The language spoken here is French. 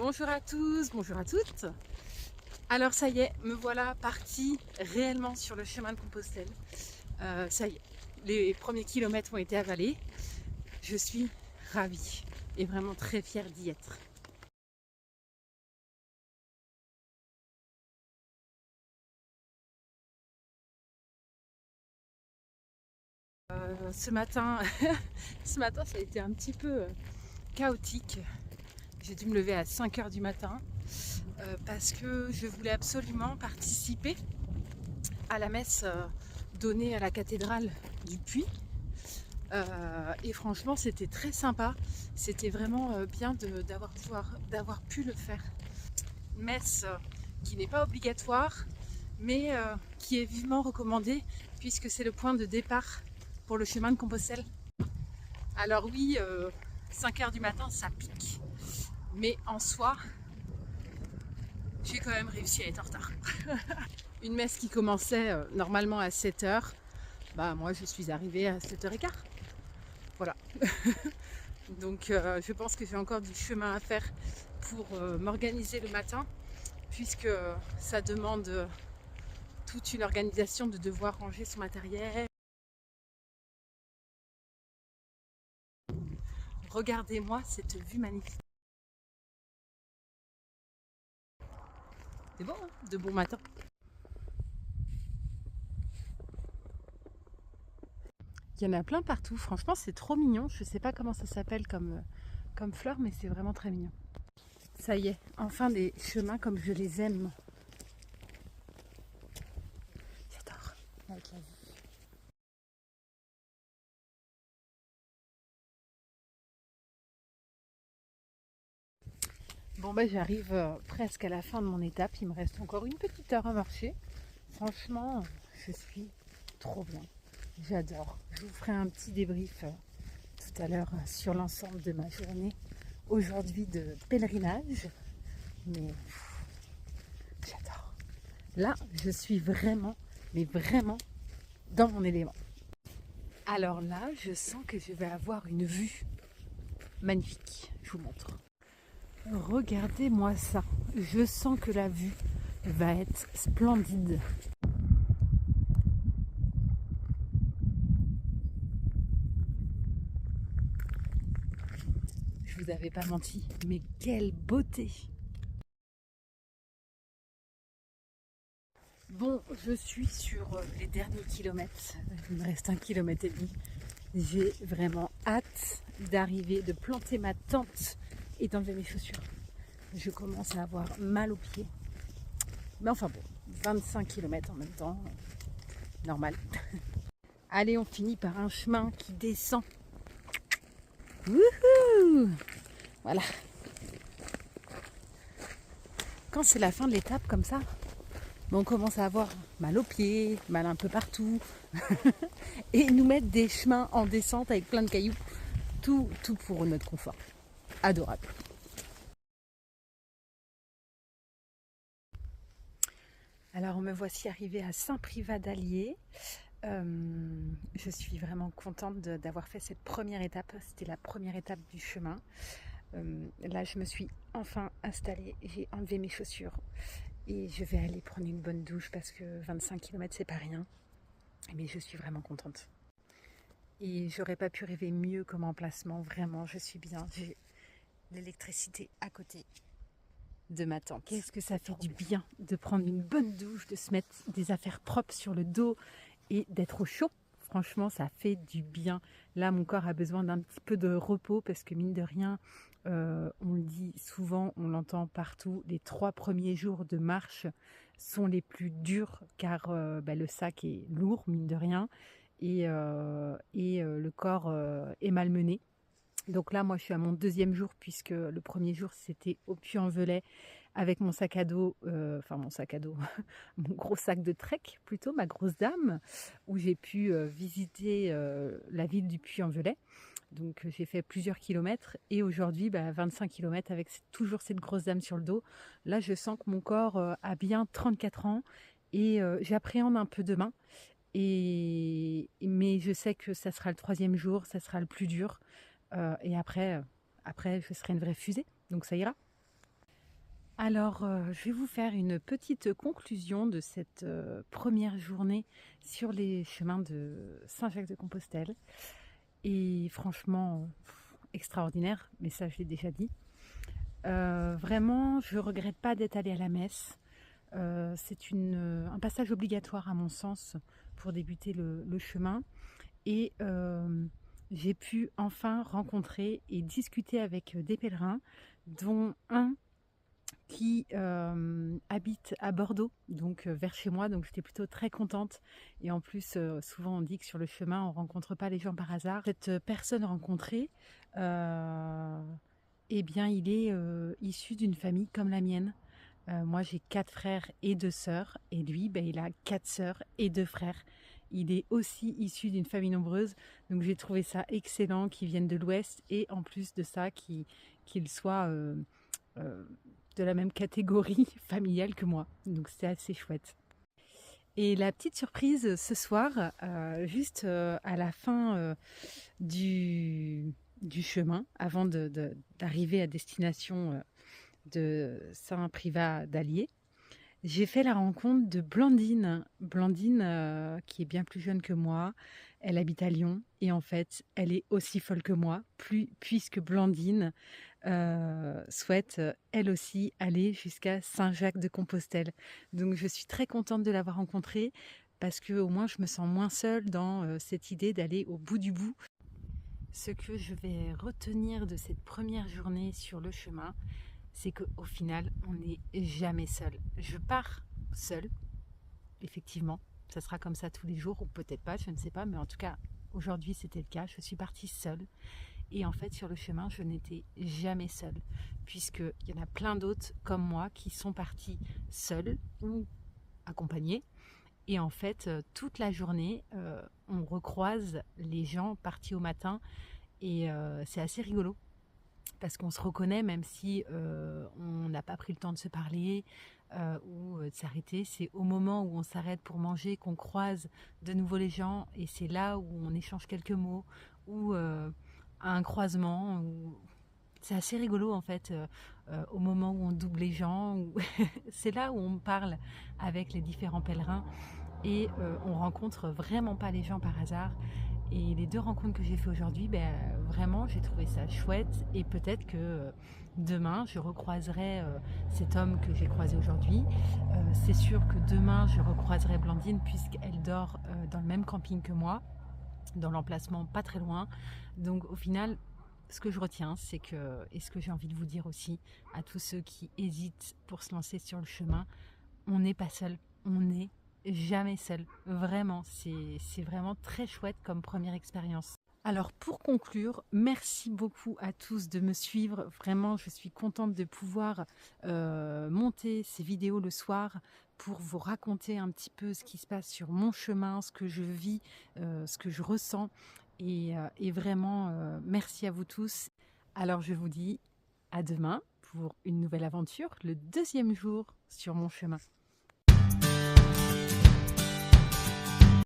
Bonjour à tous, bonjour à toutes. Alors ça y est, me voilà partie réellement sur le chemin de Compostelle. Ça y est, les premiers kilomètres ont été avalés. Je suis ravie et vraiment très fière d'y être. Ce matin, ça a été un petit peu chaotique. J'ai dû me lever à 5 h du matin parce que je voulais absolument participer à la messe donnée à la cathédrale du Puy. Et franchement, c'était très sympa. C'était vraiment bien d'avoir pu le faire. Une messe qui n'est pas obligatoire, mais qui est vivement recommandée puisque c'est le point de départ pour le chemin de Compostelle. Alors oui, 5 h du matin, ça pique. Mais en soi, j'ai quand même réussi à être en retard. Une messe qui commençait normalement à 7 h, bah moi je suis arrivée à 7 h 15. Voilà. Donc je pense que j'ai encore du chemin à faire pour m'organiser le matin, puisque ça demande toute une organisation de devoir ranger son matériel. Regardez-moi cette vue magnifique. C'est bon, hein, de bon matin. Il y en a plein partout, franchement c'est trop mignon. Je sais pas comment ça s'appelle comme fleur, mais c'est vraiment très mignon. Ça y est, enfin des chemins comme je les aime. J'adore. Avec la vue. Bon bah j'arrive presque à la fin de mon étape, il me reste encore une petite heure à marcher. Franchement, je suis trop bien. J'adore. Je vous ferai un petit débrief tout à l'heure sur l'ensemble de ma journée aujourd'hui de pèlerinage. Mais j'adore. Là, je suis vraiment, mais vraiment dans mon élément. Alors là, je sens que je vais avoir une vue magnifique. Je vous montre. Regardez-moi ça. Je sens que la vue va être splendide. Je vous avais pas menti, mais quelle beauté! Bon, je suis sur les derniers kilomètres. Il me reste 1,5 km. J'ai vraiment hâte d'arriver, de planter ma tente et d'enlever mes chaussures. Je commence à avoir mal aux pieds. Mais enfin bon, 25 km en même temps, normal. Allez, on finit par un chemin qui descend. Wouhou! Voilà. Quand c'est la fin de l'étape comme ça, on commence à avoir mal aux pieds, mal un peu partout. Et nous mettre des chemins en descente avec plein de cailloux. Tout pour notre confort. Adorable. Alors me voici arrivée à Saint-Privat d'Allier. Je suis vraiment contente d'avoir fait cette première étape. C'était la première étape du chemin. Là, je me suis enfin installée. J'ai enlevé mes chaussures. Et je vais aller prendre une bonne douche parce que 25 km, c'est pas rien. Mais je suis vraiment contente. Et j'aurais pas pu rêver mieux comme emplacement. Vraiment, je suis bien. J'ai l'électricité à côté de ma tente. Qu'est-ce que ça fait du bien de prendre une bonne douche, de se mettre des affaires propres sur le dos et d'être au chaud. Franchement, ça fait du bien. Là, mon corps a besoin d'un petit peu de repos parce que mine de rien, on le dit souvent, on l'entend partout, les 3 premiers jours de marche sont les plus durs car le sac est lourd, mine de rien, et le corps est malmené. Donc là, moi, je suis à mon 2e jour puisque le premier jour, c'était au Puy-en-Velay avec mon sac à dos, mon sac à dos, mon gros sac de trek plutôt, ma grosse dame, où j'ai pu visiter la ville du Puy-en-Velay. Donc j'ai fait plusieurs kilomètres et aujourd'hui 25 km avec toujours cette grosse dame sur le dos. Là, je sens que mon corps a bien 34 ans et j'appréhende un peu demain. Mais je sais que ça sera le 3e jour, ça sera le plus dur. Et après, je serai une vraie fusée, donc ça ira. Alors, je vais vous faire une petite conclusion de cette première journée sur les chemins de Saint-Jacques-de-Compostelle. Et franchement, extraordinaire, mais ça je l'ai déjà dit. Vraiment, je regrette pas d'être allée à la messe. C'est un passage obligatoire à mon sens pour débuter le chemin. Et j'ai pu enfin rencontrer et discuter avec des pèlerins, dont un qui habite à Bordeaux, donc vers chez moi, donc j'étais plutôt très contente. Et en plus, souvent on dit que sur le chemin, on rencontre pas les gens par hasard. Cette personne rencontrée, eh bien, il est issu d'une famille comme la mienne. Moi, j'ai 4 frères et 2 sœurs, et lui, ben, il a 4 sœurs et 2 frères. Il est aussi issu d'une famille nombreuse, donc j'ai trouvé ça excellent qu'il vienne de l'Ouest, et en plus de ça, qu'il soit euh, de la même catégorie familiale que moi. Donc c'était assez chouette. Et la petite surprise ce soir, juste à la fin du chemin, avant d'arriver à destination de Saint-Privat d'Allier, j'ai fait la rencontre de Blandine. Blandine, qui est bien plus jeune que moi, elle habite à Lyon et en fait, elle est aussi folle que moi, puisque Blandine souhaite elle aussi aller jusqu'à Saint-Jacques-de-Compostelle. Donc je suis très contente de l'avoir rencontrée parce que au moins je me sens moins seule dans cette idée d'aller au bout du bout. Ce que je vais retenir de cette première journée sur le chemin, c'est qu'au final, on n'est jamais seul. Je pars seule, effectivement. Ça sera comme ça tous les jours, ou peut-être pas, je ne sais pas, mais en tout cas, aujourd'hui c'était le cas. Je suis partie seule. Et en fait, sur le chemin, je n'étais jamais seule, puisqu'il y en a plein d'autres comme moi qui sont partis seuls ou accompagnés. Et en fait, toute la journée, on recroise les gens partis au matin et c'est assez rigolo parce qu'on se reconnaît même si on n'a pas pris le temps de se parler ou de s'arrêter. C'est au moment où on s'arrête pour manger qu'on croise de nouveau les gens et c'est là où on échange quelques mots ou à un croisement. C'est assez rigolo en fait, au moment où on double les gens. C'est là où on parle avec les différents pèlerins et on rencontre vraiment pas les gens par hasard. Et les 2 rencontres que j'ai fait aujourd'hui, ben, vraiment, j'ai trouvé ça chouette. Et peut-être que demain, je recroiserai cet homme que j'ai croisé aujourd'hui. C'est sûr que demain, je recroiserai Blandine puisqu'elle dort dans le même camping que moi, dans l'emplacement pas très loin. Donc au final, ce que je retiens, c'est que, et ce que j'ai envie de vous dire aussi à tous ceux qui hésitent pour se lancer sur le chemin, on n'est pas seul, on n'est jamais seul. Vraiment, c'est vraiment très chouette comme première expérience. Alors pour conclure, merci beaucoup à tous de me suivre. Vraiment, je suis contente de pouvoir monter ces vidéos le soir pour vous raconter un petit peu ce qui se passe sur mon chemin, ce que je vis, ce que je ressens. Et vraiment, merci à vous tous. Alors je vous dis à demain pour une nouvelle aventure, le 2e jour sur mon chemin.